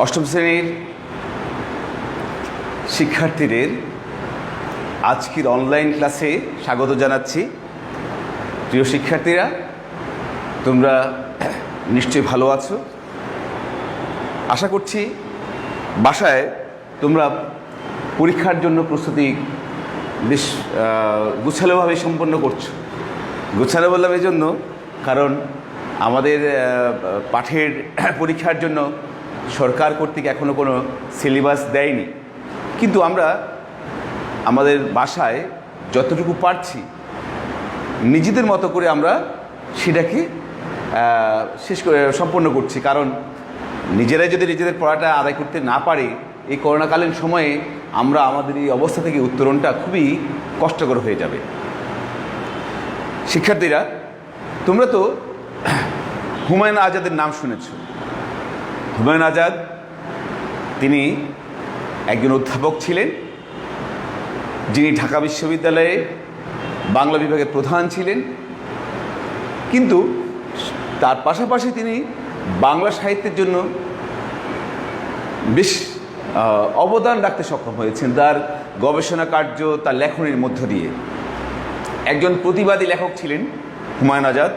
অষ্টম শ্রেণীর শিক্ষার্থীদের আজকের অনলাইন ক্লাসে স্বাগত জানাচ্ছি। প্রিয় শিক্ষার্থীরা, তোমরা নিশ্চয়ই ভালো আছো। আশা করছি বাসায় তোমরা পরীক্ষার জন্য প্রস্তুতি বেশ গুছালোভাবে সম্পন্ন করছো। গুছালো বললাম এই জন্য, কারণ আমাদের পাঠের পরীক্ষার জন্য সরকার কর্তৃক এখনও কোনো সিলেবাস দেয়নি, কিন্তু আমরা আমাদের বাসায় যতটুকু পারছি নিজেদের মতো করে আমরা সেটাকে সম্পন্ন করছি। কারণ নিজেরাই যদি নিজেদের পড়াটা আদায় করতে না পারি, এই করোনাকালীন সময়ে আমরা আমাদের এই অবস্থা থেকে উত্তরণটা খুবই কষ্টকর হয়ে যাবে। শিক্ষার্থীরা, তোমরা তো হুমায়ুন আজাদের নাম শুনেছ। হুমায়ুন আজাদ তিনি একজন অধ্যাপক ছিলেন, যিনি ঢাকা বিশ্ববিদ্যালয়ে বাংলা বিভাগের প্রধান ছিলেন, কিন্তু তার পাশাপাশি তিনি বাংলা সাহিত্যের জন্য বেশ অবদান রাখতে সক্ষম হয়েছেন তার গবেষণা কার্য, তার লেখনীর মধ্য দিয়ে। একজন প্রতিবাদী লেখক ছিলেন হুমায়ুন আজাদ,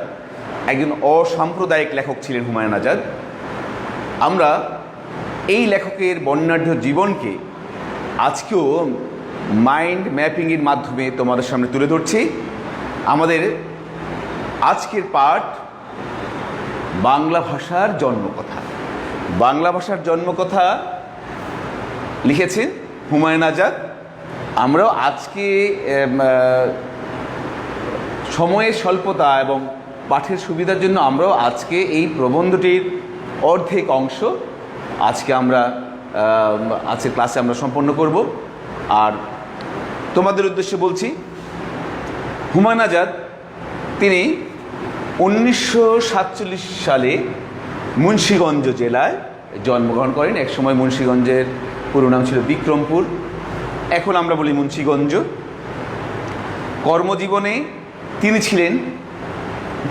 একজন অসাম্প্রদায়িক লেখক ছিলেন হুমায়ুন আজাদ। আমরা এই লেখকের বর্ণাঢ্য জীবনকে আজকেও মাইন্ড ম্যাপিংয়ের মাধ্যমে তোমাদের সামনে তুলে ধরছি। আমাদের আজকের পাঠ বাংলা ভাষার জন্মকথা। বাংলা ভাষার জন্মকথা লিখেছেন হুমায়ুন আজাদ। আমরাও আজকে সময়ের স্বল্পতা এবং পাঠের সুবিধার জন্য আমরাও আজকে এই প্রবন্ধটির অর্ধেক অংশ আজকে আমরা আজকের ক্লাসে আমরা সম্পন্ন করব। আর তোমাদের উদ্দেশ্যে বলছি, হুমায়ুন আজাদ তিনি 1947 সালে মুন্সিগঞ্জ জেলায় জন্মগ্রহণ করেন। একসময় মুন্সিগঞ্জের পুরো নাম ছিল বিক্রমপুর, এখন আমরা বলি মুন্সিগঞ্জ। কর্মজীবনে তিনি ছিলেন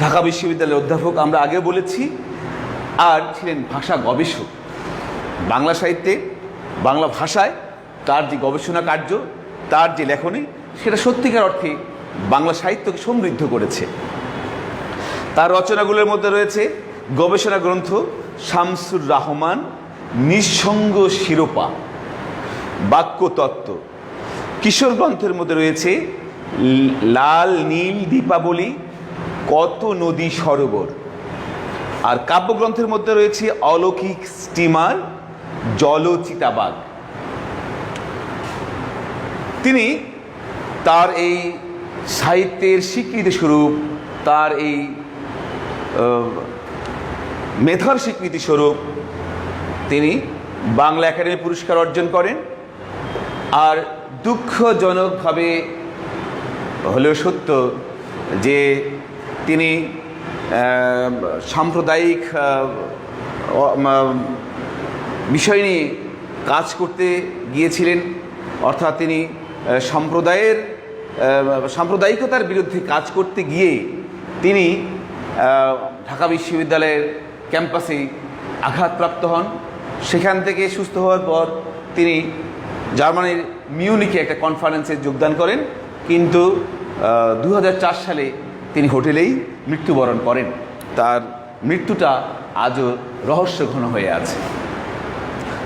ঢাকা বিশ্ববিদ্যালয়ের অধ্যাপক, আমরা আগে বলেছি, আর ছিলেন ভাষা গবেষক। বাংলা সাহিত্যে, বাংলা ভাষায় তার যে গবেষণা কার্য, তার যে লেখনী, সেটা সত্যিকার অর্থে বাংলা সাহিত্যকে সমৃদ্ধ করেছে। তার রচনাগুলোর মধ্যে রয়েছে গবেষণা গ্রন্থ শামসুর রাহমান, নিঃসঙ্গ শিরোপা, বাক্যতত্ত্ব। কিশোর গ্রন্থের মধ্যে রয়েছে লাল নীল দীপাবলি, কত নদী সরোবর। আর কাব্যগ্রন্থের মধ্যে রয়েছে অলৌকিক স্টিমার, জলচিতাবাগ। তিনি তার এই সাহিত্যের স্বীকৃতি স্বরূপ, তার এই মেধার স্বীকৃতি স্বরূপ তিনি বাংলা একাডেমি পুরস্কার অর্জন করেন। আর দুঃখজনকভাবে হলেও সত্য যে তিনি সাম্প্রদায়িক বিষয় নিয়ে কাজ করতে গিয়েছিলেন, অর্থাৎ তিনি সাম্প্রদায়িকতার বিরুদ্ধে কাজ করতে গিয়ে তিনি ঢাকা বিশ্ববিদ্যালয়ের ক্যাম্পাসে আঘাতপ্রাপ্ত হন। সেখান থেকে সুস্থ হওয়ার পর তিনি জার্মানির মিউনিকে একটা কনফারেন্সে যোগদান করেন, কিন্তু 2004 সালে তিনি হোটেলেই মৃত্যুবরণ করেন। তার মৃত্যুটা আজও রহস্যঘন হয়ে আছে।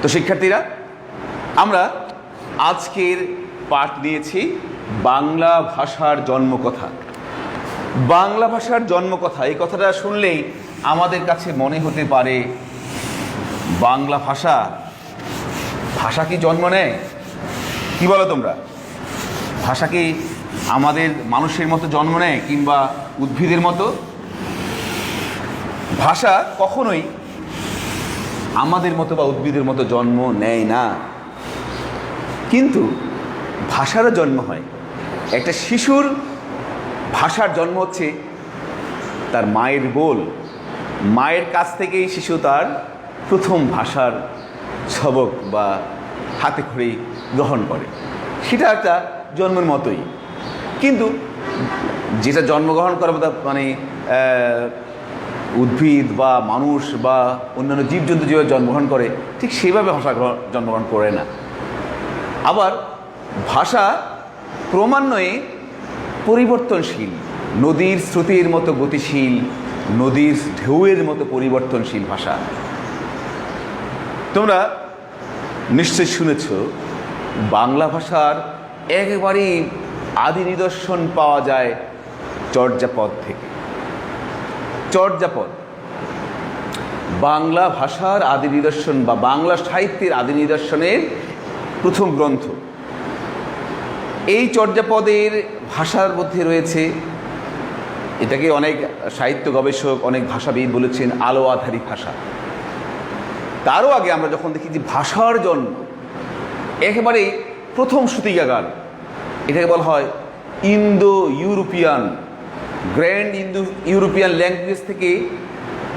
তো শিক্ষার্থীরা, আমরা আজকের পাঠ নিয়েছি বাংলা ভাষার জন্মকথা। বাংলা ভাষার জন্মকথা, এই কথাটা শুনলেই আমাদের কাছে মনে হতে পারে, বাংলা ভাষা কি জন্ম নেয়? কি বলো তোমরা? ভাষা কি আমাদের মানুষের মতো জন্ম নেয়, কিংবা উদ্ভিদের মতো? ভাষা কখনোই আমাদের মতো বা উদ্ভিদের মতো জন্ম নেয় না, কিন্তু ভাষারও জন্ম হয়। একটা শিশুর ভাষার জন্ম হচ্ছে তার মায়ের বোল। মায়ের কাছ থেকেই শিশু তার প্রথম ভাষার সবক বা হাতে খড়ি গ্রহণ করে। সেটা একটা জন্মের মতোই, কিন্তু যেটা জন্মগ্রহণ করা মানে উদ্ভিদ বা মানুষ বা অন্যান্য জীবজন্তু যেভাবে জন্মগ্রহণ করে ঠিক সেভাবে ভাষা জন্মগ্রহণ করে না। আবার ভাষা ক্রমান্বয়ে পরিবর্তনশীল, নদীর স্রোতের মতো গতিশীল, নদীর ঢেউয়ের মতো পরিবর্তনশীল ভাষা। তোমরা নিশ্চয় শুনেছ বাংলা ভাষার একেবারেই আদি নিদর্শন পাওয়া যায় চর্যাপদ থেকে। চর্যাপদ বাংলা ভাষার আদি নিদর্শন বা বাংলা সাহিত্যের আদি নিদর্শনের প্রথম গ্রন্থ। এই চর্যাপদের ভাষার মধ্যে রয়েছে, এটাকে অনেক সাহিত্য গবেষক, অনেক ভাষাবিদ বলেছেন আলো আধারী ভাষা। তারও আগে আমরা যখন দেখি যে ভাষার জন্ম একেবারে প্রথম সূতিকাগার, এটাকে বলা হয় Indo European, grand Indo European language থেকে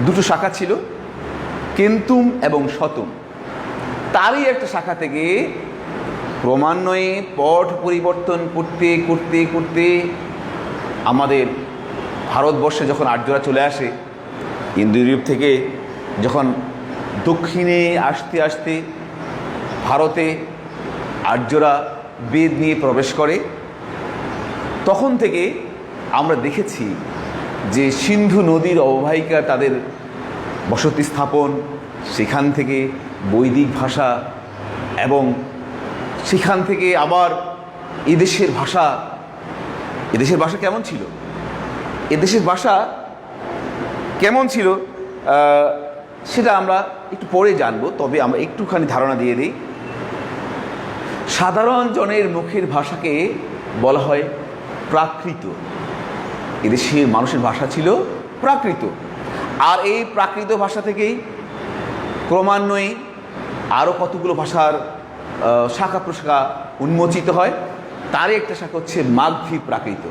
দুটো শাখা ছিল, কেন্তুম এবং শতম। তারই একটা শাখা থেকে ক্রমান্বয়ে পট পরিবর্তন করতে করতে করতে আমাদের ভারতবর্ষে যখন আর্যরা চলে আসে, ইন্দো ইউরোপ থেকে যখন দক্ষিণে আসতে আসতে ভারতে আর্যরা বেদ নিয়ে প্রবেশ করে, তখন থেকে আমরা দেখেছি যে সিন্ধু নদীর অববাহিকা তাদের বসতি স্থাপন, সেখান থেকে বৈদিক ভাষা, এবং সেখান থেকে আবার এদেশের ভাষা। এদেশের ভাষা কেমন ছিল? এদেশের ভাষা কেমন ছিল সেটা আমরা একটু পরে জানবো, তবে আমরা একটুখানি ধারণা দিয়ে দিই। সাধারণ জনের মুখের ভাষাকে বলা হয় প্রাকৃত। এদেশের মানুষের ভাষা ছিল প্রাকৃত, আর এই প্রাকৃত ভাষা থেকেই ক্রমান্বয়ে আরও কতগুলো ভাষার শাখা প্রশাখা উন্মোচিত হয়। তারই একটা শাখা হচ্ছে মাগধী প্রাকৃত।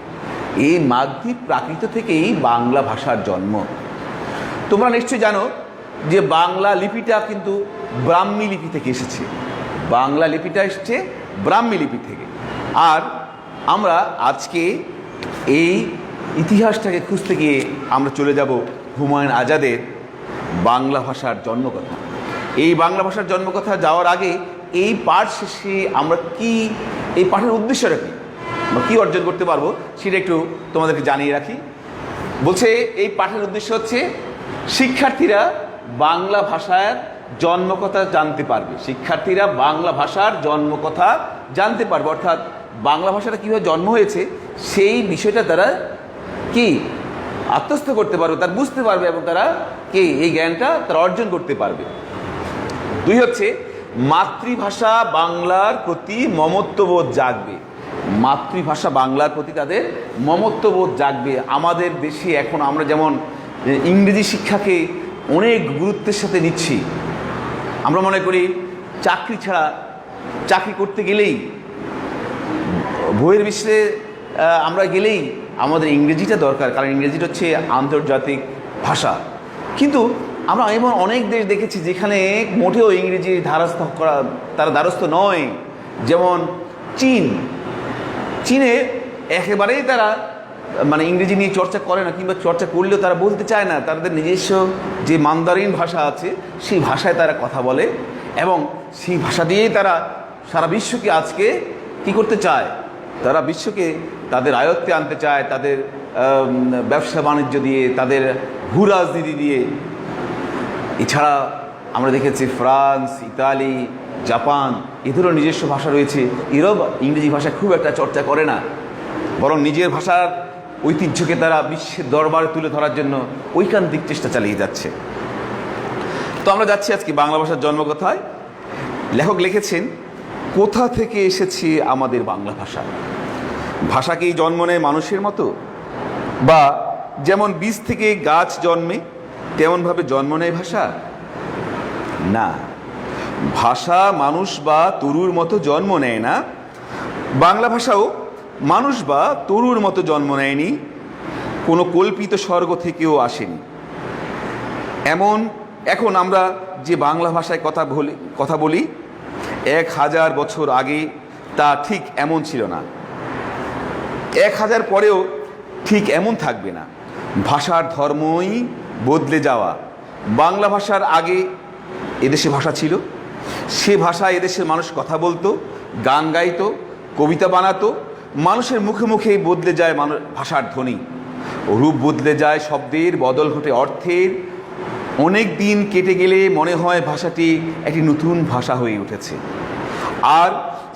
এই মাগধী প্রাকৃত থেকেই বাংলা ভাষার জন্ম। তোমরা নিশ্চয়ই জানো যে বাংলা লিপিটা কিন্তু ব্রাহ্মী লিপি থেকে এসেছে। বাংলা লিপিটা এসেছে ব্রাহ্মী লিপি থেকে। আর আমরা আজকে এই ইতিহাসটাকে খুঁজতে গিয়ে আমরা চলে যাব হুমায়ুন আজাদের বাংলা ভাষার জন্মকথা। এই বাংলা ভাষার জন্মকথা যাওয়ার আগে এই পাঠ শেষে আমরা এই পাঠের উদ্দেশ্যটা কী, আমরা কী অর্জন করতে পারবো সেটা একটু তোমাদেরকে জানিয়ে রাখি। বলছে এই পাঠের উদ্দেশ্য হচ্ছে শিক্ষার্থীরা বাংলা ভাষার জন্মকথা জানতে পারবে। শিক্ষার্থীরা বাংলা ভাষার জন্মকথা জানতে পারবে, অর্থাৎ বাংলা ভাষাটা কীভাবে জন্ম হয়েছে সেই বিষয়টা তারা কি আত্মস্থ করতে পারবে, তারা বুঝতে পারবে, এবং তারা এই জ্ঞানটা তারা অর্জন করতে পারবে। দুই হচ্ছে মাতৃভাষা বাংলার প্রতি মমত্ববোধ জাগবে। মাতৃভাষা বাংলার প্রতি তাদের মমত্ববোধ জাগবে। আমাদের দেশে এখন আমরা যেমন ইংরেজি শিক্ষাকে অনেক গুরুত্বের সাথে নিচ্ছি, আমরা মনে করি চাকরি ছাড়া, চাকরি করতে গেলেই, বইয়ের বিশ্বে আমরা গেলেই আমাদের ইংরেজিটা দরকার, কারণ ইংরেজিটা হচ্ছে আন্তর্জাতিক ভাষা। কিন্তু আমরা এমন অনেক দেশ দেখেছি যেখানে মোটেও ইংরেজির তারা দ্বারস্থ নয়। যেমন চীনে একেবারেই তারা ইংরেজি নিয়ে চর্চা করে না, কিংবা চর্চা করলেও তারা বলতে চায় না। তাদের নিজস্ব যে মান্দারিন ভাষা আছে সেই ভাষায় তারা কথা বলে, এবং সেই ভাষা দিয়েই তারা সারা বিশ্বকে আজকে কি করতে চায়, তারা বিশ্বকে তাদের আয়ত্তে আনতে চায়, তাদের ব্যবসা বাণিজ্য দিয়ে, তাদের ভূ রাজনীতি দিয়ে। এছাড়া আমরা দেখেছি ফ্রান্স, ইতালি, জাপান, এদেরও নিজস্ব ভাষা রয়েছে। এরাও ইংরেজি ভাষা খুব একটা চর্চা করে না, বরং নিজের ভাষার ঐতিহ্যকে তারা বিশ্বের দরবারে তুলে ধরার জন্য ঐকান্তিক চেষ্টা চালিয়ে যাচ্ছে। তো আমরা যাচ্ছি আজকে বাংলা ভাষার জন্মকথায়। লেখক লিখেছেন, কোথা থেকে এসেছে আমাদের বাংলা ভাষা? ভাষাকেই জন্ম নেয় মানুষের মতো, বা যেমন বীজ থেকে গাছ জন্মে তেমনভাবে জন্ম নেয় ভাষা? না, ভাষা মানুষ বা তরুর মতো জন্ম নেয় না। বাংলা ভাষাও মানুষ বা তরুর মতো জন্ম নেয়নি, কোনো কল্পিত স্বর্গ থেকেও আসেনি। এখন আমরা যে বাংলা ভাষায় কথা বলি 1000 বছর আগে তা ঠিক এমন ছিল না, 1000 পরেও ঠিক এমন থাকবে না। ভাষার ধর্মই বদলে যাওয়া। বাংলা ভাষার আগে এদেশে ভাষা ছিল, সে ভাষায় এদেশের মানুষ কথা বলতো, গান গাইতো, কবিতা বানাতো। মানুষের মুখে মুখেই বদলে যায় ভাষার ধ্বনি, রূপ বদলে যায়, শব্দের বদল ঘটে অর্থের। অনেক দিন কেটে গেলে মনে হয় ভাষাটি একটি নতুন ভাষা হয়ে উঠেছে, আর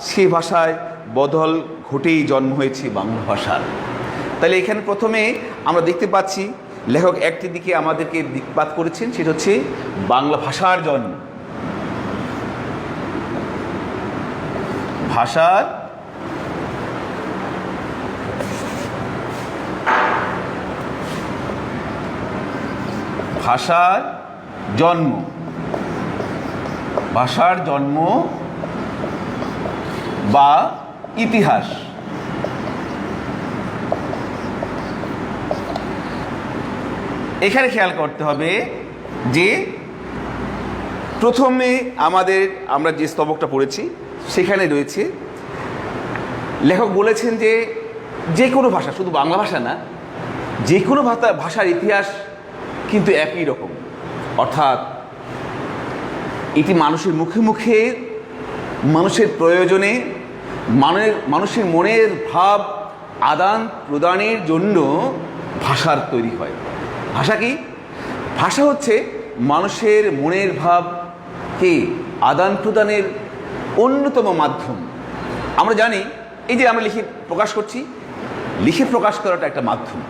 সে ভাষায় বদল ঘটেই জন্ম হয়েছে বাংলা ভাষার। তাহলে এখানে প্রথমে আমরা দেখতে পাচ্ছি লেখক একটি দিকে আমাদেরকে দিকপাত করেছেন, সেটা হচ্ছে বাংলা ভাষার জন্ম। ভাষার ভাষার জন্ম, ভাষার জন্ম বা ইতিহাস। এখানে খেয়াল করতে হবে যে প্রথমে আমরা যে স্তবকটা পড়েছি সেখানে রয়েছে, লেখক বলেছেন যে যে কোনো ভাষা, শুধু বাংলা ভাষা না, যে কোনো ভাষার ইতিহাস কিন্তু একই রকম। অর্থাৎ এটি মানুষের মুখে মুখে, মানুষের প্রয়োজনে, মানুষের মনের ভাব আদান প্রদানের জন্য ভাষার তৈরি হয়। ভাষা কি? ভাষা হচ্ছে মানুষের মনের ভাবকে আদান প্রদানের অন্যতম মাধ্যম। আমরা জানি এই যে আমরা লিখে প্রকাশ করছি, লিখে প্রকাশ করাটা একটা মাধ্যম।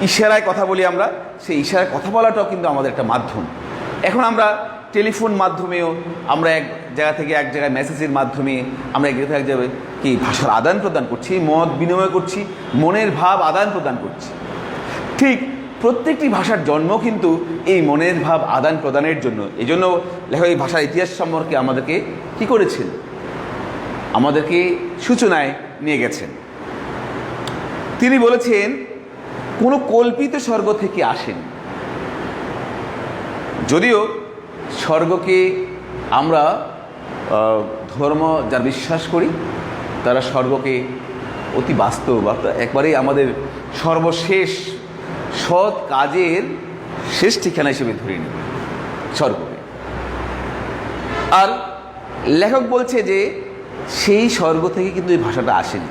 ইশারায় কথা বলি আমরা, সেই ইশারায় কথা বলাটাও কিন্তু আমাদের একটা মাধ্যম। এখন আমরা টেলিফোন মাধ্যমেও আমরা এক জায়গা থেকে এক জায়গায় মেসেজের মাধ্যমে আমরা এক জায়গায় এক জায়গায় কি ভাষার আদান প্রদান করছি, মত বিনিময় করছি, মনের ভাব আদান প্রদান করছি। ঠিক প্রত্যেকটি ভাষার জন্ম কিন্তু এই মনের ভাব আদান প্রদানের জন্য। এই জন্য লেখক এই ভাষার ইতিহাস সম্পর্কে আমাদেরকে কি করেছেন, আমাদেরকে সূচনায় নিয়ে গেছেন। তিনি বলেছেন কোনো কল্পিত স্বর্গ থেকে আসেন। যদিও স্বর্গকে আমরা ধর্ম যার বিশ্বাস করি তারা স্বর্গকে অতি বাস্তব, অর্থাৎ একবারেই আমাদের সর্বশেষ সৎ কাজের শেষ ঠিকানা হিসেবে ধরে নিই স্বর্গকে। আর লেখক বলছে যে সেই স্বর্গ থেকে কিন্তু এই ভাষাটা আসেনি।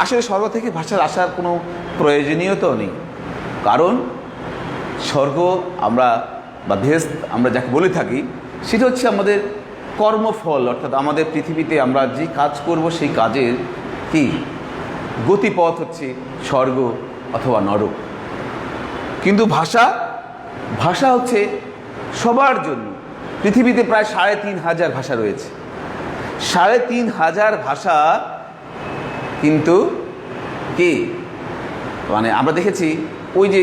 আসলে স্বর্গ থেকে ভাষার আসার কোনো প্রয়োজনীয়তাও নেই, কারণ স্বর্গ আমরা বা ভেস্ত আমরা যাকে বলে থাকি সেটা হচ্ছে আমাদের কর্মফল। অর্থাৎ আমাদের পৃথিবীতে আমরা যে কাজ করব সেই কাজের কি গতিপথ হচ্ছে স্বর্গ অথবা নরক। কিন্তু ভাষা হচ্ছে সবার জন্য। পৃথিবীতে প্রায় ৩,৫০০ ভাষা রয়েছে। ৩,৫০০ ভাষা কিন্তু কি মানে আমরা দেখেছি ওই যে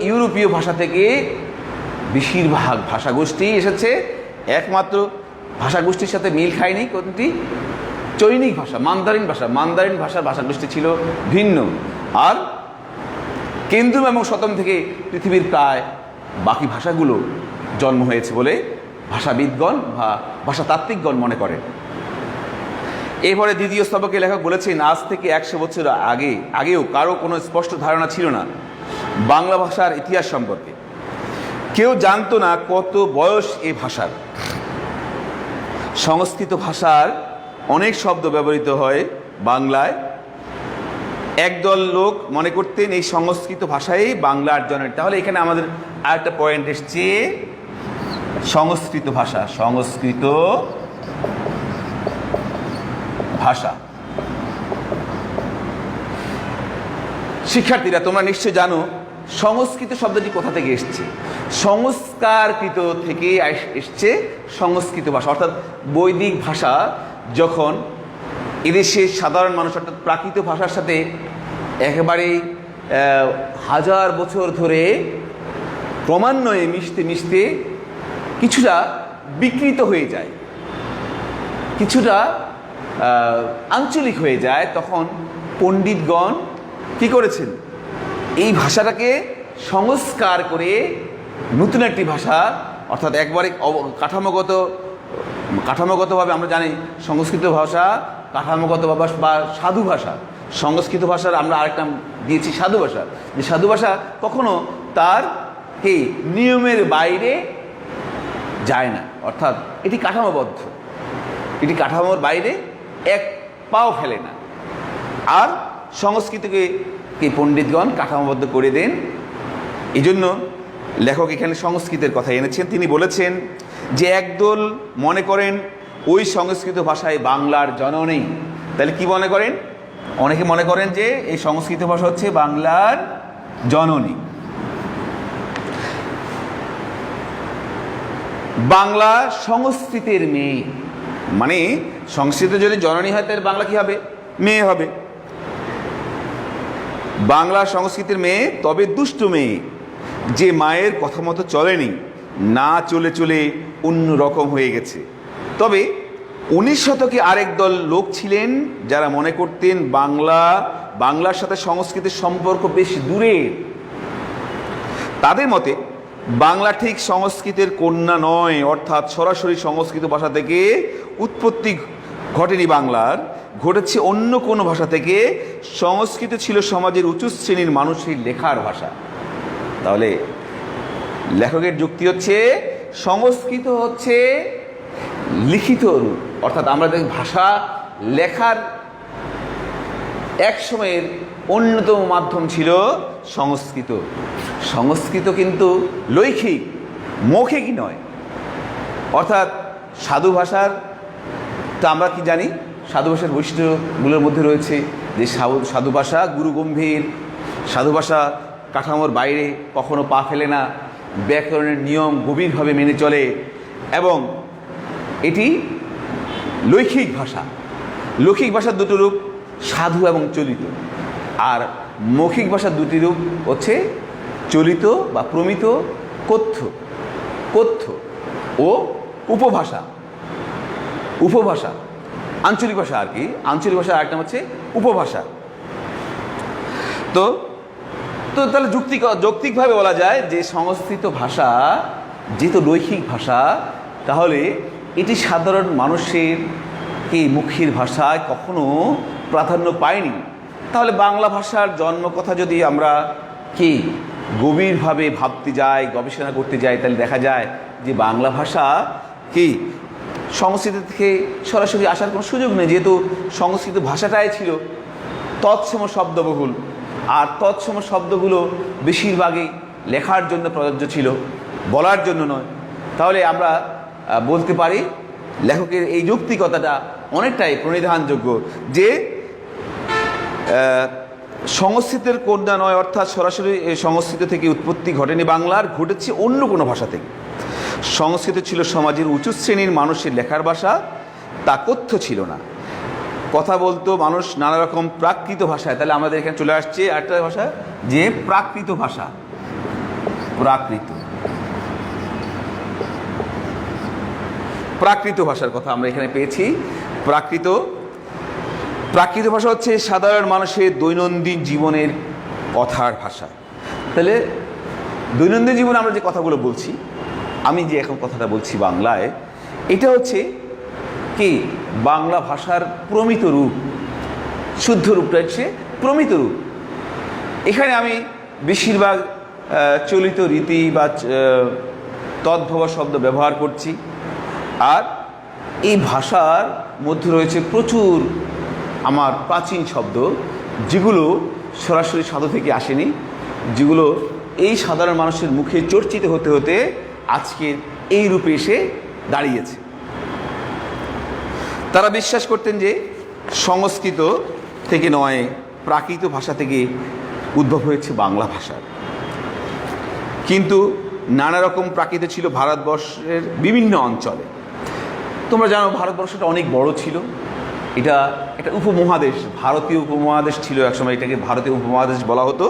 ইউরোপীয় ভাষা থেকে বেশিরভাগ ভাষাগোষ্ঠী এসেছে, একমাত্র ভাষাগোষ্ঠীর সাথে মিল খায়নি কোনটি? চৈনিক ভাষা, মান্দারিন ভাষার ভাষাগোষ্ঠী ছিল ভিন্ন। আর কেন্দ্র এবং শতম থেকে পৃথিবীর প্রায় বাকি ভাষাগুলো জন্ম হয়েছে বলে ভাষাবিদগণ বা ভাষাতাত্ত্বিকগণ মনে করেন। এরপরে দ্বিতীয় স্তবকে লেখক বলেছেন আজ থেকে ১০০ বছর আগেও কারো কোনো স্পষ্ট ধারণা ছিল না বাংলা ভাষার ইতিহাস সম্পর্কে। কেউ জানতো না কত বয়স এ ভাষার। সংস্কৃত ভাষার অনেক শব্দ ব্যবহৃত হয় বাংলায়। একদল লোক মনে করতেন এই সংস্কৃত ভাষাই বাংলার জন্ম। তাহলে এখানে আমাদের আরেকটা পয়েন্ট এসছে, সংস্কৃত ভাষা। সংস্কৃত ভাষা। শিক্ষার্থীরা তোমরা নিশ্চয় জানো সংস্কৃত শব্দটি কোথা থেকে এসছে। সংস্কারকৃত থেকে এসছে সংস্কৃত ভাষা। অর্থাৎ বৈদিক ভাষা যখন এদেশের সাধারণ মানুষ অর্থাৎ প্রাকৃত ভাষার সাথে একেবারেই 1000 বছর ধরে ক্রমান্বয়ে মিশতে কিছুটা বিকৃত হয়ে যায়, কিছুটা আঞ্চলিক হয়ে যায়, তখন পণ্ডিতগণ কি করেছেন? এই ভাষাটাকে সংস্কার করে নতুন একটি ভাষা, অর্থাৎ একবারে কাঠামোগতভাবে আমরা জানি সংস্কৃত ভাষা কাঠামোগতভাবে বা সাধু ভাষা। সংস্কৃত ভাষার আমরা আরেকটা দিয়েছি সাধু ভাষা। যে সাধু ভাষা কখনো তার কি নিয়মের বাইরে যায় না, অর্থাৎ এটি কাঠামোবদ্ধ, এটি কাঠামোর বাইরে এক পাও ফেলে না। আর সংস্কৃতিকে কি পণ্ডিতগণ কাঠামোবদ্ধ করে দেন। এই জন্য লেখক এখানে সংস্কৃতের কথা এনেছেন। তিনি বলেছেন যে একদল মনে করেন ওই সংস্কৃত ভাষায় বাংলার জননী। তাহলে কি মনে করেন? অনেকে মনে করেন যে এই সংস্কৃত ভাষা হচ্ছে বাংলার জননী। বাংলা সংস্কৃতের মেয়ে, মানে সংস্কৃত যদি জননী হয় তাহলে বাংলা কি হবে? মেয়ে হবে। বাংলা সংস্কৃতির মেয়ে, তবে দুষ্ট মেয়ে, যে মায়ের কথা মতো চলেনি, না চলে চলে অন্য রকম হয়ে গেছে। তবে 19 শতকে আরেক দল লোক ছিলেন যারা মনে করতেন বাংলার সাথে সংস্কৃতির সম্পর্ক বেশ দূরের। তাদের মতে বাংলা ঠিক সংস্কৃতের কন্যা নয়, অর্থাৎ সরাসরি সংস্কৃত ভাষা থেকে উৎপত্তি ঘটেনি বাংলার, ঘটেছে অন্য কোনো ভাষা থেকে। সংস্কৃত ছিল সমাজের উঁচু শ্রেণীর মানুষের লেখার ভাষা। তাহলে লেখকের যুক্তি হচ্ছে সংস্কৃত হচ্ছে লিখিত রূপ, অর্থাৎ আমরা দেখি ভাষা লেখার এক সময়ের অন্যতম মাধ্যম ছিল সংস্কৃত। সংস্কৃত কিন্তু লৈখিক, মৌখিক নয়। অর্থাৎ সাধু ভাষার তা আমরা কি জানি? সাধু ভাষার বৈশিষ্ট্যগুলোর মধ্যে রয়েছে যে সাধু ভাষা গুরু গম্ভীর, সাধু ভাষা কাঠামোর বাইরে কখনো পা ফেলে না, ব্যাকরণের নিয়ম গভীরভাবে মেনে চলে, এবং এটি লৈখিক ভাষা। লৌকিক ভাষার দুটো রূপ সাধু এবং চলিত, আর মৌখিক ভাষার দুটি রূপ হচ্ছে চলিত বা প্রমিত, কথ্য ও উপভাষা। উপভাষা আঞ্চলিক ভাষা, আর কি আঞ্চলিক ভাষা আরেকটা হচ্ছে উপভাষা। তো তাহলে যৌক্তিকভাবে বলা যায় যে সংস্কৃত ভাষা যেহেতু লৈখিক ভাষা, তাহলে এটি সাধারণ মানুষের কি মুখের ভাষায় কখনো প্রাধান্য পায়নি। তাহলে বাংলা ভাষার জন্ম কথা যদি আমরা কি গভীরভাবে ভাবতে যাই, গবেষণা করতে যাই, তাহলে দেখা যায় যে বাংলা ভাষা কি সংস্কৃত থেকে সরাসরি আসার কোনো সুযোগ নেই, যেহেতু সংস্কৃত ভাষাটাই ছিল তৎসম শব্দবহুল, আর তৎসম শব্দগুলো বেশিরভাগই লেখার জন্য প্রযোজ্য ছিল, বলার জন্য নয়। তাহলে আমরা বলতে পারি লেখকের এই যৌক্তিকতাটা অনেকটাই প্রণিধানযোগ্য যে সংস্কৃতের কন্যা নয়, অর্থাৎ সরাসরি সংস্কৃত থেকে উৎপত্তি ঘটেনি বাংলার, ঘটেছে অন্য কোনো ভাষা থেকে। সংস্কৃত ছিল সমাজের উঁচু শ্রেণীর মানুষের লেখার ভাষা, তা কথ্য ছিল না। কথা বলতো মানুষ নানা রকম প্রাকৃত ভাষায়। তাহলে আমাদের এখানে চলে আসছে একটা ভাষা, যে প্রাকৃত ভাষা। প্রাকৃত ভাষার কথা আমরা এখানে পেয়েছি। প্রাকৃত ভাষা হচ্ছে সাধারণ মানুষের দৈনন্দিন জীবনের কথার ভাষা। তাহলে দৈনন্দিন জীবনে আমরা যে কথাগুলো বলছি, আমি যে এখন কথাটা বলছি বাংলায়, এটা হচ্ছে কি বাংলা ভাষার প্রমিত রূপ। শুদ্ধ রূপটা হচ্ছে প্রমিত রূপ। এখানে আমি বেশিরভাগ চলিত রীতি বা তদ্ভব শব্দ ব্যবহার করছি, আর এই ভাষার মধ্যে রয়েছে প্রচুর আমার প্রাচীন শব্দ, যেগুলো সরাসরি সাধু থেকে আসেনি, যেগুলো এই সাধারণ মানুষের মুখে চর্চিত হতে হতে আজকে এই রূপে এসে দাঁড়িয়েছে। তারা বিশ্বাস করতেন যে সংস্কৃত থেকে নয়, প্রাকৃত ভাষা থেকে উদ্ভব হয়েছে বাংলা ভাষা। কিন্তু নানা রকম প্রাকৃত ছিল ভারতবর্ষের বিভিন্ন অঞ্চলে। তোমরা জানো ভারতবর্ষটা অনেক বড় ছিল, এটা একটা উপমহাদেশ, ভারতীয় উপমহাদেশ ছিল একসময়, এটাকে ভারতীয় উপমহাদেশ বলা হতো।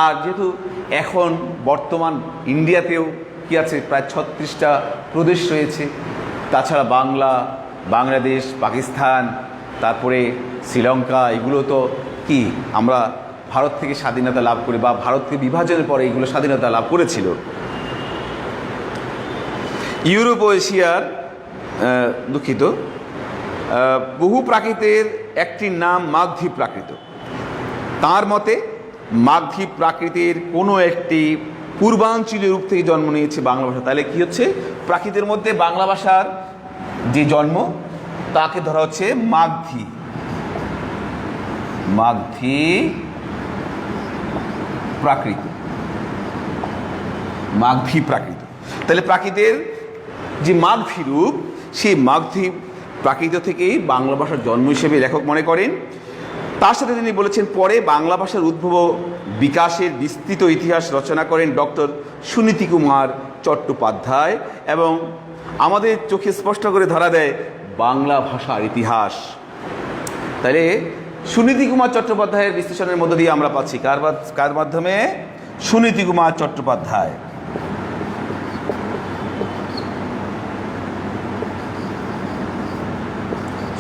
আর যেহেতু এখন বর্তমান ইন্ডিয়াতেও কি আছে, প্রায় 36টা প্রদেশ রয়েছে, তাছাড়া বাংলাদেশ, পাকিস্তান, তারপরে শ্রীলঙ্কা, এগুলো তো কি আমরা ভারত থেকে স্বাধীনতা লাভ করে বা ভারতকে বিভাজনের পরে এগুলো স্বাধীনতা লাভ করেছিল। ইউরোপ ও এশিয়ার বহু প্রাকৃতের একটির নাম মাগধী প্রাকৃত। তার মতে মাগধী প্রাকৃতির কোনো একটি পূর্বাঞ্চলীয় রূপ থেকে জন্ম নিয়েছে বাংলা ভাষা। তাহলে কি হচ্ছে, প্রাকৃতের মধ্যে বাংলা ভাষার যে জন্ম তাকে ধরা হচ্ছে মাগধী। মাগধী প্রাকৃত, মাগধী প্রাকৃত। তাহলে প্রাকৃতের যে মাগধী রূপ, সেই মাগধী প্রাকৃত থেকেই বাংলা ভাষার জন্ম হিসেবে লেখক মনে করেন। তার সাথে তিনি বলেছেন, পরে বাংলা ভাষার উদ্ভব ও বিকাশের বিস্তৃত ইতিহাস রচনা করেন ডক্টর সুনীতি কুমার চট্টোপাধ্যায়, এবং আমাদের চোখে স্পষ্ট করে ধরা দেয় বাংলা ভাষার ইতিহাস। তাহলে সুনীতি কুমার চট্টোপাধ্যায়ের বিশ্লেষণের মধ্য দিয়ে আমরা পাচ্ছি কার মাধ্যমে? সুনীতি কুমার চট্টোপাধ্যায়।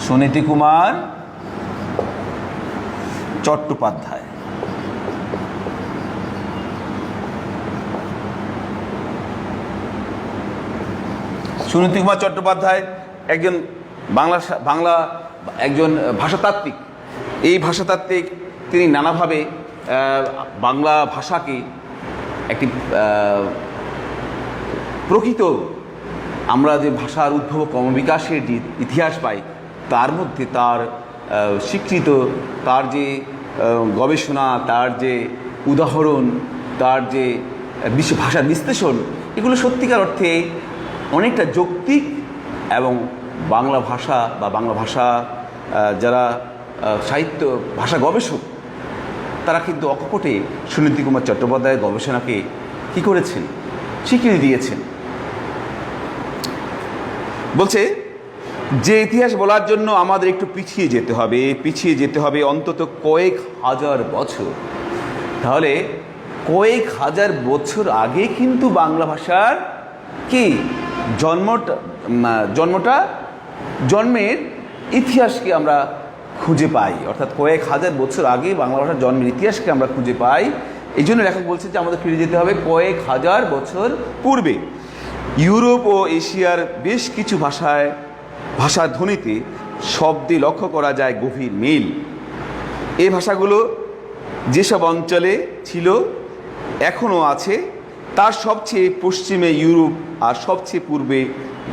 সুনীতি কুমার চট্টোপাধ্যায়। সুনীতি কুমার চট্টোপাধ্যায় একজন বাংলা একজন ভাষাতাত্ত্বিক। এই ভাষাতাত্ত্বিক তিনি নানাভাবে বাংলা ভাষাকে একটি প্রকৃত আমরা যে ভাষার উদ্ভব ক্রমবিকাশের যে ইতিহাস পাই, তার মধ্যে তার স্বীকৃত, তার যে গবেষণা, তার যে উদাহরণ, তার যে ভাষার বিশ্লেষণ, এগুলো সত্যিকার অর্থে অনেকটা যৌক্তিক, এবং বাংলা ভাষা বা বাংলা ভাষা যারা সাহিত্য ভাষা গবেষক, তারা কিন্তু অকপটে সুনীতি কুমার চট্টোপাধ্যায়ের গবেষণাকে কী করেছেন? স্বীকৃতি দিয়েছেন। বলছে যে ইতিহাস বলার জন্য আমাদের একটু পিছিয়ে যেতে হবে অন্তত কয়েক হাজার বছর। তাহলে কয়েক হাজার বছর আগে কিন্তু বাংলা ভাষার কি জন্মের ইতিহাসকে আমরা খুঁজে পাই, অর্থাৎ কয়েক হাজার বছর আগে বাংলা ভাষার জন্মের ইতিহাসকে আমরা খুঁজে পাই। এই জন্য লেখক বলছে যে আমাদের ফিরে যেতে হবে কয়েক হাজার বছর পূর্বে। ইউরোপ ও এশিয়ার বেশ কিছু ভাষার ধ্বনিতে শব্দে লক্ষ্য করা যায় গভীর মিল। এই ভাষাগুলো যেসব অঞ্চলে ছিল, এখনও আছে, তার সবচেয়ে পশ্চিমে ইউরোপ আর সবচেয়ে পূর্বে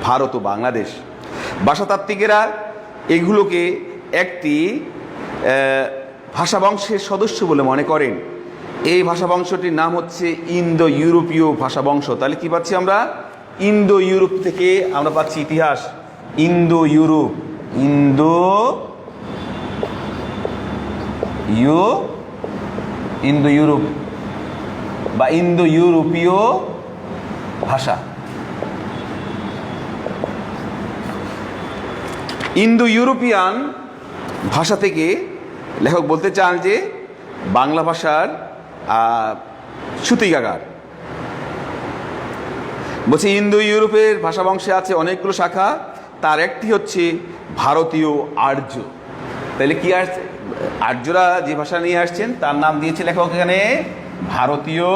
ভারত ও বাংলাদেশ। ভাষাতাত্ত্বিকেরা এগুলোকে একটি ভাষাবংশের সদস্য বলে মনে করেন। এই ভাষাবংশটির নাম হচ্ছে ইন্দো ইউরোপীয় ভাষাবংশ। তাহলে কি পাচ্ছি আমরা? ইন্দো ইউরোপ থেকে আমরা পাচ্ছি ইতিহাস। ইন্দো ইউরোপ বা ইন্দো ইউরোপীয় ভাষা। ইন্দো ইউরোপিয়ান ভাষা থেকে লেখক বলতে চান যে বাংলা ভাষার সূতিকাগার। বলছে ইন্দো ইউরোপের ভাষাবংশে আছে অনেকগুলো শাখা, তার একটি হচ্ছে ভারতীয় আর্য। তাহলে কি আসছে? আর্যরা যে ভাষা নিয়ে আসছেন তার নাম দিয়েছে লেখক এখানে ভারতীয়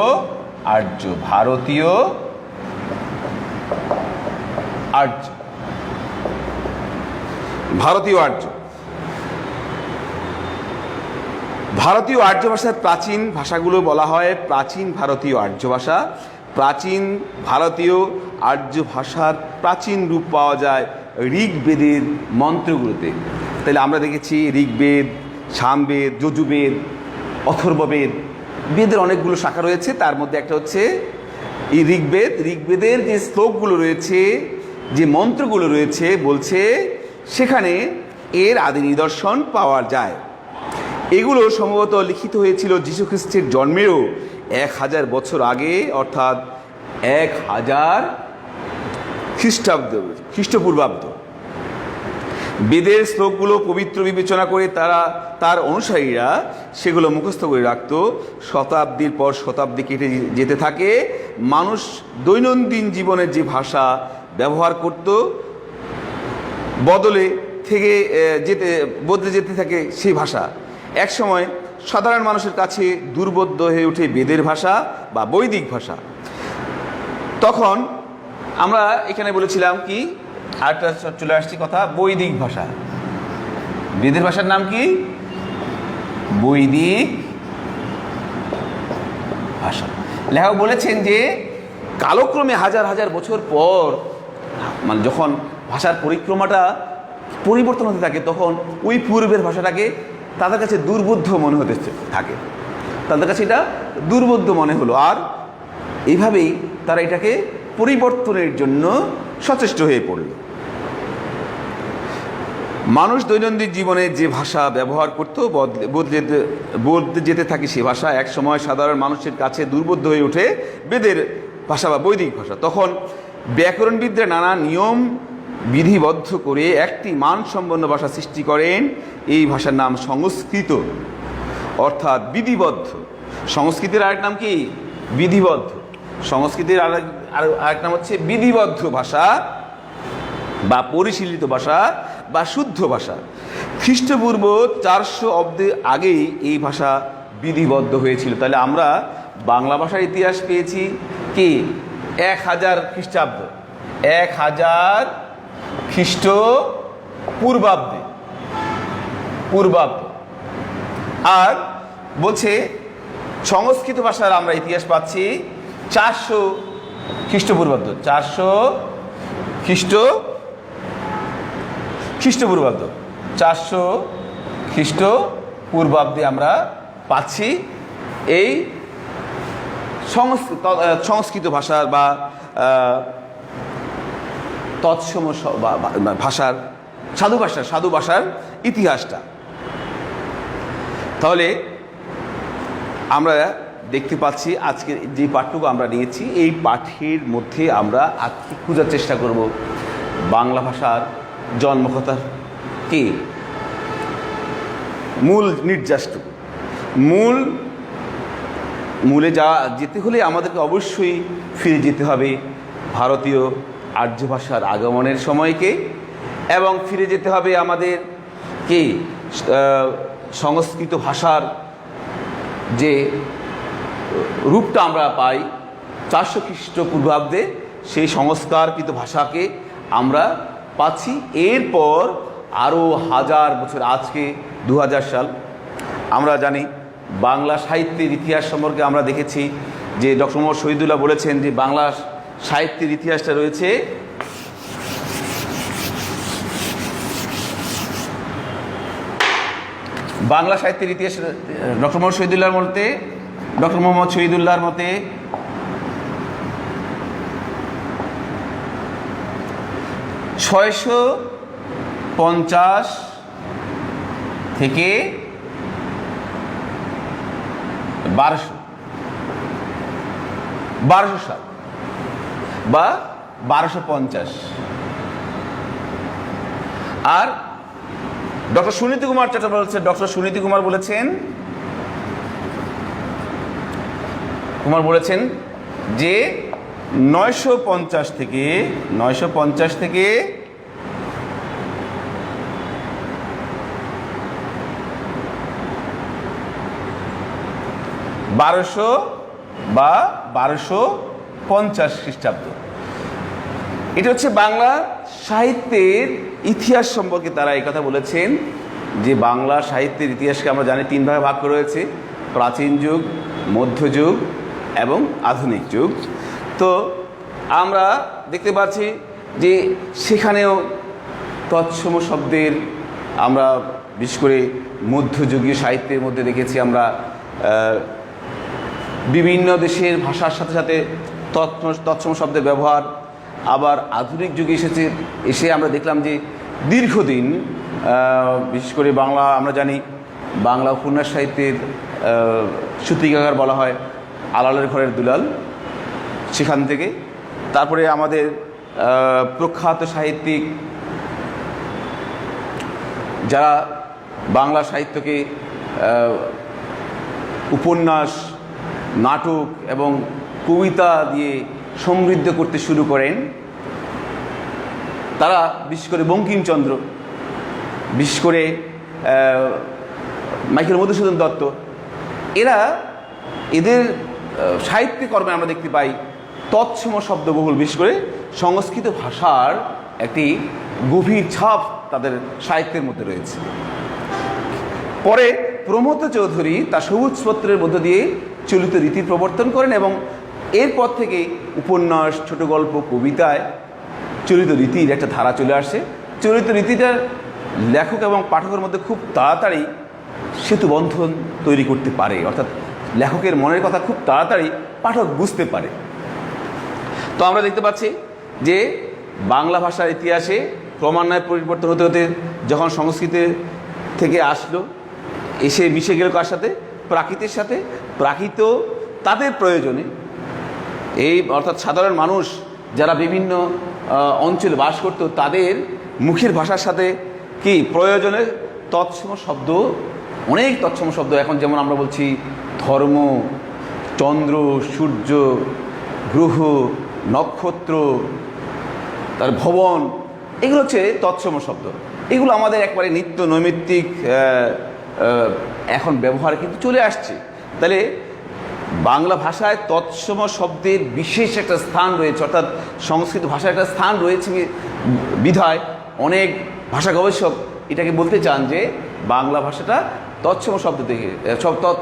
আর্য। ভারতীয় আর্য ভারতীয় আর্য ভাষার প্রাচীন ভাষাগুলো বলা হয় প্রাচীন ভারতীয় আর্য ভাষা। প্রাচীন ভারতীয় আর্য ভাষার প্রাচীন রূপ পাওয়া যায় ঋগ্বেদের মন্ত্রগুলোতে। তাহলে আমরা দেখেছি ঋগ্বেদ, সামবেদ, যজুর্বেদ, অথর্ববেদ, বেদের অনেকগুলো শাখা রয়েছে। তার মধ্যে একটা হচ্ছে এই ঋগ্বেদের যে শ্লোকগুলো রয়েছে, যে মন্ত্রগুলো রয়েছে, বলছে সেখানে এর আদি নিদর্শন পাওয়া যায়। এগুলো সম্ভবত লিখিত হয়েছিল যীশুখ্রিস্টের জন্মেরও 1000 বছর আগে, অর্থাৎ 1000 খ্রিস্টপূর্বাব্দ। বেদের শ্লোকগুলো পবিত্র বিবেচনা করে তার অনুসারীরা সেগুলো মুখস্থ করে রাখত। শতাব্দীর পর শতাব্দী কেটে যেতে থাকে। মানুষ দৈনন্দিন জীবনের যে ভাষা ব্যবহার করত বদলে যেতে থাকে সেই ভাষা। একসময় সাধারণ মানুষের কাছে দুর্বোধ্য হয়ে ওঠে বেদের ভাষা বা বৈদিক ভাষা। তখন আমরা এখানে বলেছিলাম কি, আরেকটা চলে আসছি কথা, বৈদিক ভাষা। বেদের ভাষার নাম কি? বৈদিক ভাষা। লেখক বলেছেন যে কালক্রমে হাজার হাজার বছর পর মানে যখন ভাষার পরিক্রমাটা পরিবর্তন হতে থাকে তখন ওই পূর্বের ভাষাটাকে তাদের কাছে দুর্বোধ্য মনে হতে থাকে, তাদের কাছে এটা দুর্বোধ্য মনে হলো, আর এইভাবেই তারা এটাকে পরিবর্তনের জন্য সচেষ্ট হয়ে পড়ল। মানুষ দৈনন্দিন জীবনে যে ভাষা ব্যবহার করত বদলে যেতে থাকে, সে ভাষা এক সময় সাধারণ মানুষের কাছে দুর্বোধ্য হয়ে ওঠে বেদের ভাষা বা বৈদিক ভাষা। তখন ব্যাকরণবিদরা নানা নিয়ম বিধিবদ্ধ করে একটি মানসম্পন্ন ভাষা সৃষ্টি করেন। এই ভাষার নাম সংস্কৃত, অর্থাৎ বিধিবদ্ধ। সংস্কৃতির আরেক নাম কি? বিধিবদ্ধ। সংস্কৃতির আরেক নাম হচ্ছে বিধিবদ্ধ ভাষা বা পরিশীলিত ভাষা বা শুদ্ধ ভাষা। খ্রিস্টপূর্ব 400 অব্দের আগেই এই ভাষা বিধিবদ্ধ হয়েছিল। তাহলে আমরা বাংলা ভাষার ইতিহাস পেয়েছি কি 1000 খ্রিস্টাব্দ, 1000 খ্রিস্টপূর্বাব্দে আর বলছে সংস্কৃত ভাষার আমরা ইতিহাস পাচ্ছি 400 খ্রিস্টপূর্বাব্দ, 400 খ্রিস্টপূর্বাব্দ, 400 খ্রিস্টপূর্বাব্দে আমরা পাচ্ছি এই সংস্কৃত ভাষার বা তৎসম ভাষার সাধু ভাষার ইতিহাসটা। তাহলে আমরা দেখতে পাচ্ছি আজকে যে পাঠটুকু আমরা নিয়েছি এই পাঠের মধ্যে আমরা আজকে খোঁজার চেষ্টা করব বাংলা ভাষার জন্মকথার কি মূল নির্যাসটুকু। মূলে যেতে হলে আমাদেরকে অবশ্যই ফিরে যেতে হবে ভারতীয় আর্য ভাষার আগমনের সময়কে, এবং ফিরে যেতে হবে আমাদের কি সংস্কৃত ভাষার যে রূপটা আমরা পাই 400 খ্রিস্টপূর্বাব্দে, সেই সংস্কারকৃত ভাষাকে আমরা পাচ্ছি। এরপর আরও 1000 বছর, আজকে 2000 সাল, আমরা জানি বাংলা সাহিত্যের ইতিহাস সম্পর্কে আমরা দেখেছি যে ডক্টর মোহাম্মদ শহীদুল্লাহ বলেছেন যে বাংলা সাহিত্যের ইতিহাসটা রয়েছে বাংলা সাহিত্যের ইতিহাস ডক্টর মোহাম্মদ শহীদুল্লাহর মতে 650 থেকে 1200 সাল বা 1250। আর ডক্টর সুনীতি কুমার চট্টোপাধ্যায় বলেছেন যে 950 থেকে 1200 বা 1250 খ্রিস্টাব্দ। এটা হচ্ছে বাংলা সাহিত্যের ইতিহাস সম্পর্কে তারা এই কথা বলেছেন যে বাংলা সাহিত্যের ইতিহাসকে আমরা জানি 3 ভাগে ভাগ করা হয়েছে, প্রাচীন যুগ, মধ্যযুগ এবং আধুনিক যুগ। তো আমরা দেখতে পাচ্ছি যে সেখানেও তৎসম শব্দের আমরা বিশেষ করে মধ্যযুগীয় সাহিত্যের মধ্যে দেখেছি আমরা বিভিন্ন দেশের ভাষার সাথে সাথে তৎসম শব্দের ব্যবহার। আবার আধুনিক যুগে এসে আমরা দেখলাম যে দীর্ঘদিন বিশেষ করে বাংলা আমরা জানি বাংলা উপন্যাস সাহিত্যের সূতিকাগার বলা হয় আলালের ঘরের দুলাল, সেখান থেকে তারপরে আমাদের প্রখ্যাত সাহিত্যিক যারা বাংলা সাহিত্যকে উপন্যাস, নাটক এবং কবিতা দিয়ে সমৃদ্ধ করতে শুরু করেন, তারা বিশেষ করে বঙ্কিমচন্দ্র, বিশেষ করে মাইকেল মধুসূদন দত্ত, এদের সাহিত্যিক কর্মে আমরা দেখতে পাই তৎসম শব্দবহুল, বিশেষ করে সংস্কৃত ভাষার একটি গভীর ছাপ তাদের সাহিত্যের মধ্যে রয়েছে। পরে প্রমথ চৌধুরী তার সবুজপত্রের মধ্য দিয়ে চলিত রীতি প্রবর্তন করেন এবং এরপর থেকে উপন্যাস, ছোট গল্প, কবিতায় চলিত রীতির একটা ধারা চলে আসে। চলিত রীতিটার লেখক এবং পাঠকের মধ্যে খুব তাড়াতাড়ি সেতুবন্ধন তৈরি করতে পারে, অর্থাৎ লেখকের মনের কথা খুব তাড়াতাড়ি পাঠক বুঝতে পারে। তো আমরা দেখতে পাচ্ছি যে বাংলা ভাষার ইতিহাসে ক্রমান্বয়ে পরিবর্তন হতে হতে যখন সংস্কৃত থেকে আসলো, এসে মিশে গেল কার সাথে? প্রাকৃতের সাথে। প্রাকৃত তাদের প্রয়োজনে, এই অর্থাৎ সাধারণ মানুষ যারা বিভিন্ন অঞ্চলে বাস করত, তাদের মুখের ভাষার সাথে কি প্রয়োজনে তৎসম শব্দ, অনেক তৎসম শব্দ, এখন যেমন আমরা বলছি ধর্ম, চন্দ্র, সূর্য, গ্রহ, নক্ষত্র, তার ভবন, এগুলো হচ্ছে তৎসম শব্দ। এগুলো আমাদের একবারে নিত্য নৈমিত্তিক এখন ব্যবহার কিন্তু চলে আসছে। তাহলে বাংলা ভাষায় তৎসম শব্দের বিশেষ একটা স্থান রয়েছে, অর্থাৎ সংস্কৃত ভাষার একটা স্থান রয়েছে বিধায় অনেক ভাষা গবেষক এটাকে বলতে চান যে বাংলা ভাষাটা তৎসম শব্দ থেকে,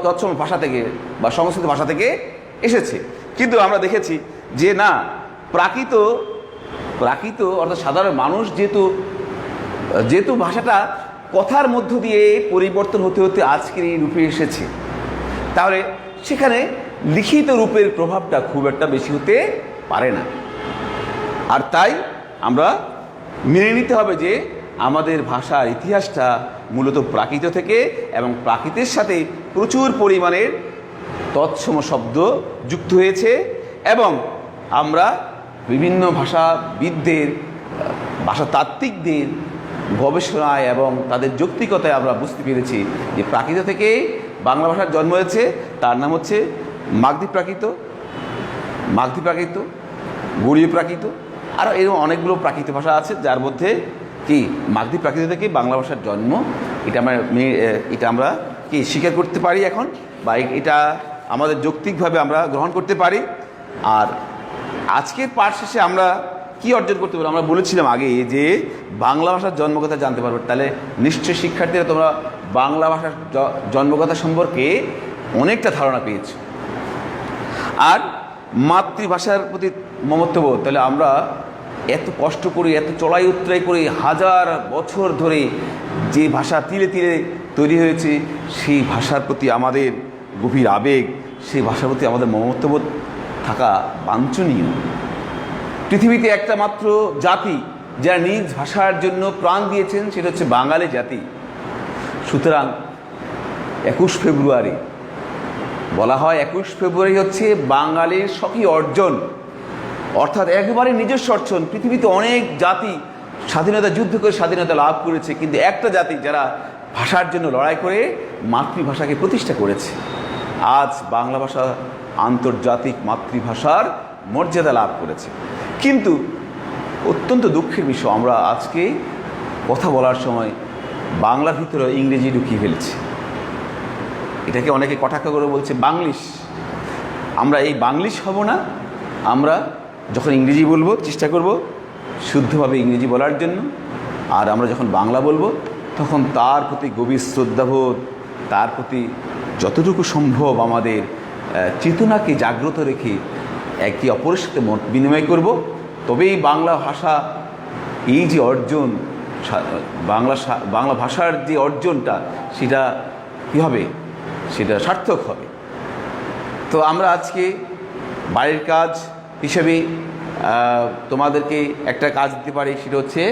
তৎসম ভাষা থেকে বা সংস্কৃত ভাষা থেকে এসেছে। কিন্তু আমরা দেখেছি যে না, প্রাকৃত অর্থাৎ সাধারণ মানুষ যেহেতু ভাষাটা কথার মধ্য দিয়ে পরিবর্তন হতে হতে আজকের এই রূপে এসেছে, তাহলে সেখানে লিখিত রূপের প্রভাবটা খুব একটা বেশি হতে পারে না। আর তাই আমরা মেনে নিতে হবে যে আমাদের ভাষার ইতিহাসটা মূলত প্রাকৃত থেকে, এবং প্রাকৃতের সাথে প্রচুর পরিমাণের তৎসম শব্দ যুক্ত হয়েছে। এবং আমরা বিভিন্ন ভাষাবিদদের, ভাষাতাত্ত্বিকদের গবেষণায় এবং তাদের যৌক্তিকতায় আমরা বুঝতে পেরেছি যে প্রাকৃত থেকে বাংলা ভাষার জন্ম হয়েছে। তার নাম হচ্ছে মাগধী প্রাকৃত, গৌড়ীয় প্রাকৃত, আরও এরকম অনেকগুলো প্রাকৃত ভাষা আছে, যার মধ্যে কি মাগধী প্রাকৃত থেকে বাংলা ভাষার জন্ম। এটা আমরা কি স্বীকার করতে পারি এখন, বা এটা আমাদের যৌক্তিকভাবে আমরা গ্রহণ করতে পারি। আর আজকের পাঠ শেষে আমরা কি অর্জন করতে পারবো? আমরা বলেছিলাম আগে যে বাংলা ভাষার জন্মকথা জানতে পারবে। তাহলে নিশ্চয়ই শিক্ষার্থীরা তোমরা বাংলা ভাষার জন্মকথা সম্পর্কে অনেকটা ধারণা পেয়েছো। আর মাতৃভাষার প্রতি মমত্ববোধ, তাহলে আমরা এত কষ্ট করি, এত চড়াই উতরাই করে হাজার বছর ধরে যে ভাষা তিলে তিলে তৈরি হয়েছে, সেই ভাষার প্রতি আমাদের গভীর আবেগ, সেই ভাষার প্রতি আমাদের মমত্ববোধ থাকা বাঞ্ছনীয়। পৃথিবীতে একটা মাত্র জাতি যারা নিজ ভাষার জন্য প্রাণ দিয়েছেন, সেটা হচ্ছে বাঙালি জাতি। সুতরাং 21 ফেব্রুয়ারি বলা হয়, 21 ফেব্রুয়ারি হচ্ছে বাঙালির স্বকীয় অর্জন, অর্থাৎ একেবারে নিজস্ব অর্জন। পৃথিবীতে অনেক জাতি স্বাধীনতা যুদ্ধ করে স্বাধীনতা লাভ করেছে, কিন্তু একটা জাতি যারা ভাষার জন্য লড়াই করে মাতৃভাষাকে প্রতিষ্ঠা করেছে। আজ বাংলা ভাষা আন্তর্জাতিক মাতৃভাষার মর্যাদা লাভ করেছে। কিন্তু অত্যন্ত দুঃখের বিষয়, আমরা আজকে কথা বলার সময় বাংলার ভিতরে ইংরেজি ঢুকিয়ে ফেলেছি। এটাকে অনেকে কটাক্ষ করে বলছে বাংলিশ। আমরা এই বাংলিশ হব না। আমরা যখন ইংরেজি বলবো চেষ্টা করব শুদ্ধভাবে ইংরেজি বলার জন্য, আর আমরা যখন বাংলা বলবো তখন তার প্রতি গভীর শ্রদ্ধাবোধ, তার প্রতি যতটুকু সম্ভব আমাদের চেতনাকে জাগ্রত রেখে একে অপরের সাথে মত বিনিময় করব। তবেই বাংলা ভাষা, এই যে অর্জন, বাংলা ভাষার যে অর্জনটা, সেটা কী হবে, সেটা সার্থক হবে। তো আমরা আজকে বাড়ির কাজ হিসেবে তোমাদেরকে একটা কাজ দিতে পারি, সেটা হচ্ছে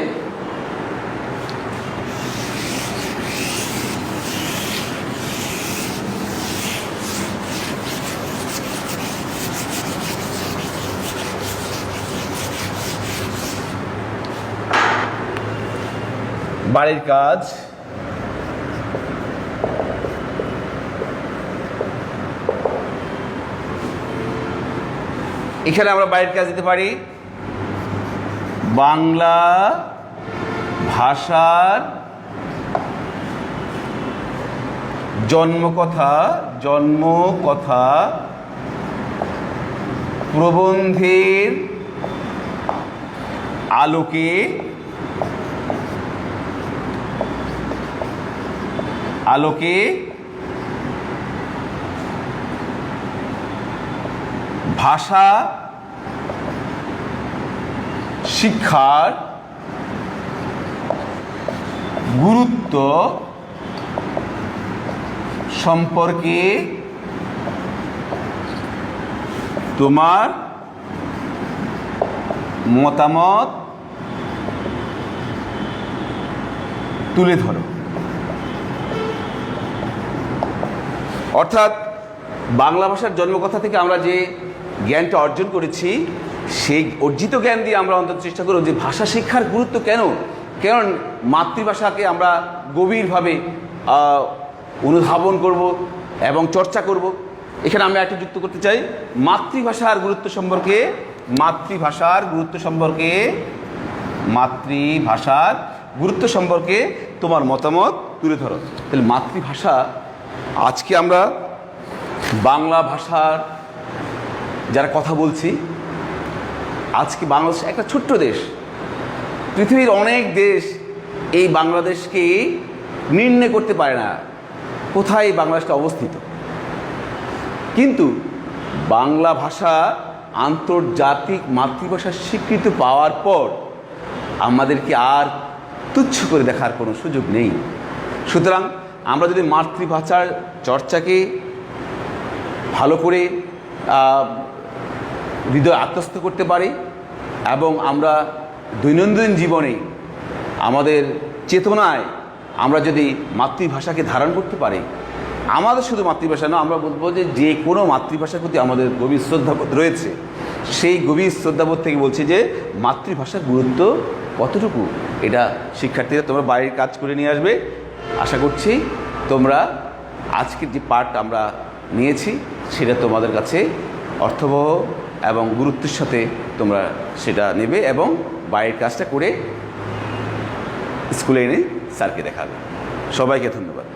বাড়ির কাজ। এখানে আমরা বাড়ির কাজ দিতে পারি বাংলা ভাষার জন্মকথা প্রবন্ধের আলোকে ভাষা শিক্ষার গুরুত্ব সম্পর্কে তোমার মতামত তুলে ধরো। অর্থাৎ বাংলা ভাষার জন্মকথা থেকে আমরা যে জ্ঞানটা অর্জন করেছি, সেই অর্জিত জ্ঞান দিয়ে আমরা অন্তত চেষ্টা করব যে ভাষা শিক্ষার গুরুত্ব কেন, কারণ মাতৃভাষাকে আমরা গভীরভাবে অনুধাবন করব এবং চর্চা করব। এখানে আমরা একটা যুক্ত করতে চাই মাতৃভাষার গুরুত্ব সম্পর্কে, মাতৃভাষার গুরুত্ব সম্পর্কে তোমার মতামত তুলে ধরো। তাহলে মাতৃভাষা, আজকে আমরা বাংলা ভাষার যারা কথা বলছি, আজকে বাংলাদেশ একটা ছোট্ট দেশ, পৃথিবীর অনেক দেশ এই বাংলাদেশকে নির্ণয় করতে পারে না কোথায় বাংলাদেশটা অবস্থিত। কিন্তু বাংলা ভাষা আন্তর্জাতিক মাতৃভাষার স্বীকৃতি পাওয়ার পর আমাদেরকে আর তুচ্ছ করে দেখার কোনো সুযোগ নেই। সুতরাং আমরা যদি মাতৃভাষার চর্চাকে ভালো করে হৃদয় আত্মস্থ করতে পারি এবং আমরা দৈনন্দিন জীবনে আমাদের চেতনায় আমরা যদি মাতৃভাষাকে ধারণ করতে পারি, আমাদের শুধু মাতৃভাষা না, আমরা বলবো যে যে কোনো মাতৃভাষার প্রতি আমাদের গভীর শ্রদ্ধাবোধ রয়েছে। সেই গভীর শ্রদ্ধাবোধ থেকে বলছি যে মাতৃভাষার গুরুত্ব কতটুকু, এটা শিক্ষার্থীরা তোমরা বাইরের কাজ করে নিয়ে আসবে। আশা করছি তোমরা আজকের যে পাঠ আমরা নিয়েছি সেটা তোমাদের কাছে অর্থবহ এবং গুরুত্বের সাথে তোমরা সেটা নেবে এবং বাইরের কাজটা করে স্কুলে এনে স্যারকে দেখাবে। সবাইকে ধন্যবাদ।